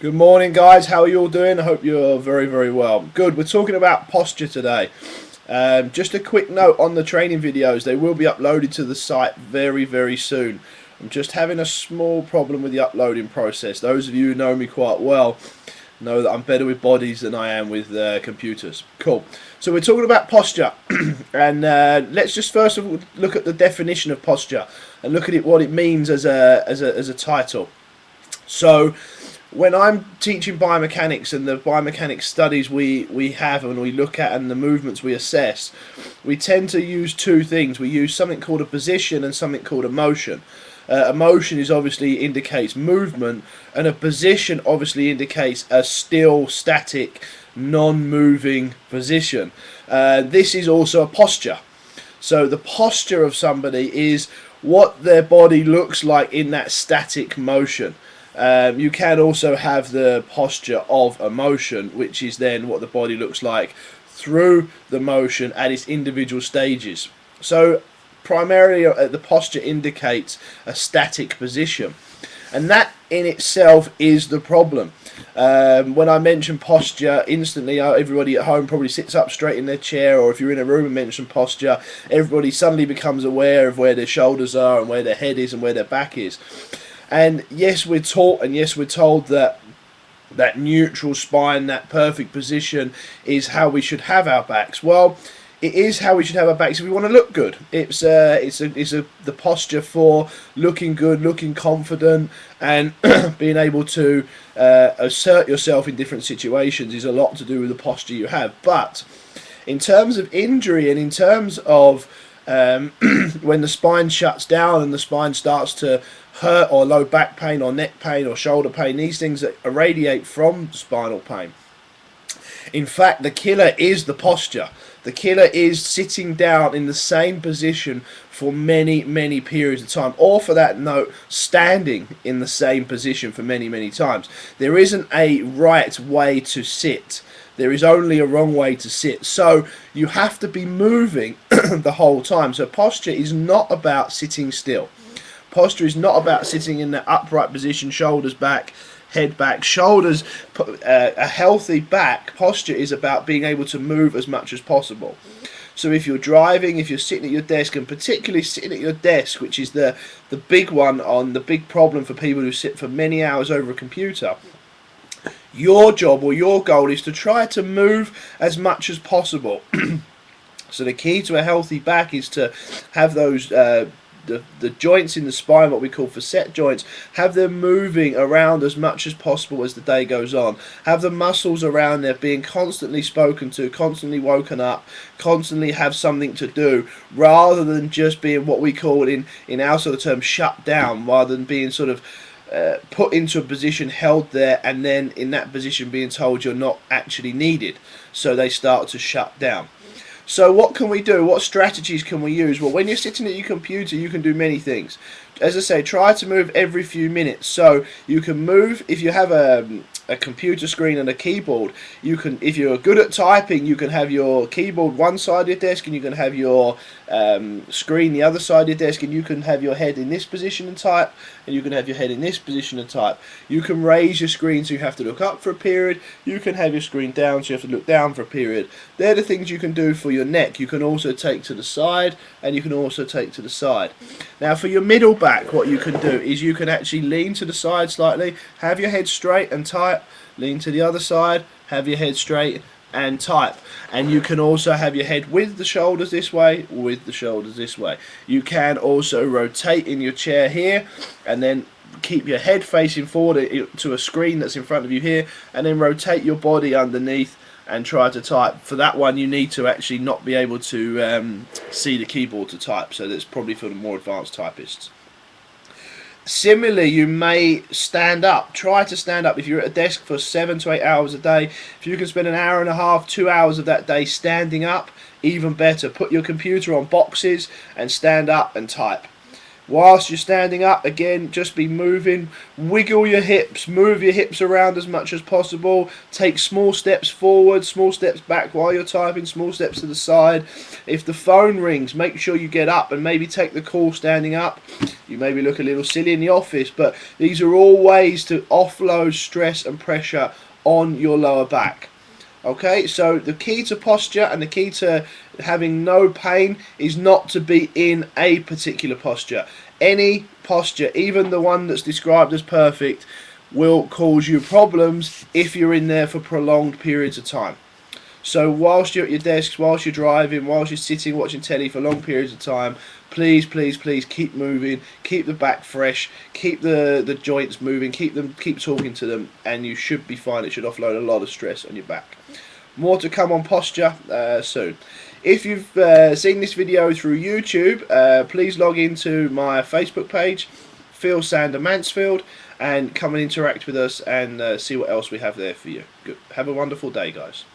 Good morning, guys. How are you all doing? I hope you're very, very well. Good. We're talking about posture today. Just a quick note on the training videos. They will be uploaded to the site very, very soon. I'm just having a small problem with the uploading process. Those of you who know me quite well know that I'm better with bodies than I am with computers. Cool. So we're talking about posture, and let's just first of all look at the definition of posture and look at it what it means as a title. So when I'm teaching biomechanics and the biomechanics studies we have and we look at and the movements we assess, we tend to use two things. We use something called a position and something called a motion. A motion is obviously indicates movement, and a position obviously indicates a still, static, non-moving position. This is also a posture. So the posture of somebody is what their body looks like in that static motion. You can also have the posture of a motion, which is then what the body looks like through the motion at its individual stages. So primarily the posture indicates a static position, and that in itself is the problem. When I mention posture, instantly everybody at home probably sits up straight in their chair, or if you're in a room and mention posture, everybody suddenly becomes aware of where their shoulders are and where their head is and where their back is. And yes, we're taught and yes, we're told that that neutral spine, that perfect position, is how we should have our backs. Well, it is how we should have our backs if we want to look good. It's the posture for looking good, looking confident, and being able to assert yourself in different situations is a lot to do with the posture you have. But in terms of injury and in terms of when the spine shuts down and the spine starts to hurt, or low back pain or neck pain or shoulder pain, these things that irradiate from spinal pain. In fact, the killer is the posture. The killer is sitting down in the same position for many, many periods of time, or for that note, standing in the same position for many, many times. There isn't a right way to sit. There is only a wrong way to sit. So you have to be moving the whole time. So posture is not about sitting still. Posture is not about sitting in the upright position, shoulders back, head back, shoulders. A healthy back posture is about being able to move as much as possible. So if you're driving, if you're sitting at your desk, and particularly sitting at your desk, which is the big one, on the big problem for people who sit for many hours over a computer, your job or your goal is to try to move as much as possible. So the key to a healthy back is to have those the joints in the spine, what we call facet joints, have them moving around as much as possible as the day goes on. Have the muscles around there being constantly spoken to, constantly woken up, constantly have something to do, rather than just being what we call in our sort of term shut down, rather than being sort of put into a position, held there, and then in that position being told you're not actually needed. So they start to shut down. So what can we do? What strategies can we use? Well, when you're sitting at your computer, you can do many things. As I say, try to move every few minutes. So you can move, if you have a computer screen and a keyboard, you can, if you're good at typing, you can have your keyboard one side of your desk, and you can have your screen the other side of your desk, and you can have your head in this position and type, and you can have your head in this position and type. You can raise your screen so you have to look up for a period. You can have your screen down so you have to look down for a period. They're the things you can do for your neck. You can also take to the side, and you can also take to the side. Now for your middle back, what you can do is you can actually lean to the side slightly, have your head straight and type, lean to the other side, have your head straight and type. And you can also have your head with the shoulders this way, with the shoulders this way. You can also rotate in your chair here, and then keep your head facing forward to a screen that's in front of you here, and then rotate your body underneath and try to type. For that one, you need to actually not be able to see the keyboard to type, so that's probably for the more advanced typists. Similarly, you may stand up. Try to stand up. If you're at a desk for 7 to 8 hours a day, if you can spend an hour and a half, 2 hours of that day standing up, even better. Put your computer on boxes and stand up and type. Whilst you're standing up, again, just be moving. Wiggle your hips, move your hips around as much as possible. Take small steps forward, small steps back while you're typing, small steps to the side. If the phone rings, make sure you get up and maybe take the call standing up. You maybe look a little silly in the office, but these are all ways to offload stress and pressure on your lower back. Okay, so the key to posture and the key to having no pain is not to be in a particular posture. Any posture, even the one that's described as perfect, will cause you problems if you're in there for prolonged periods of time. So whilst you're at your desks, whilst you're driving, whilst you're sitting watching telly for long periods of time, please, please, please keep moving, keep the back fresh, keep the joints moving, keep talking to them, and you should be fine. It should offload a lot of stress on your back. More to come on posture soon. If you've seen this video through YouTube, please log into my Facebook page, Phil Sander Mansfield, and come and interact with us and see what else we have there for you. Good. Have a wonderful day, guys.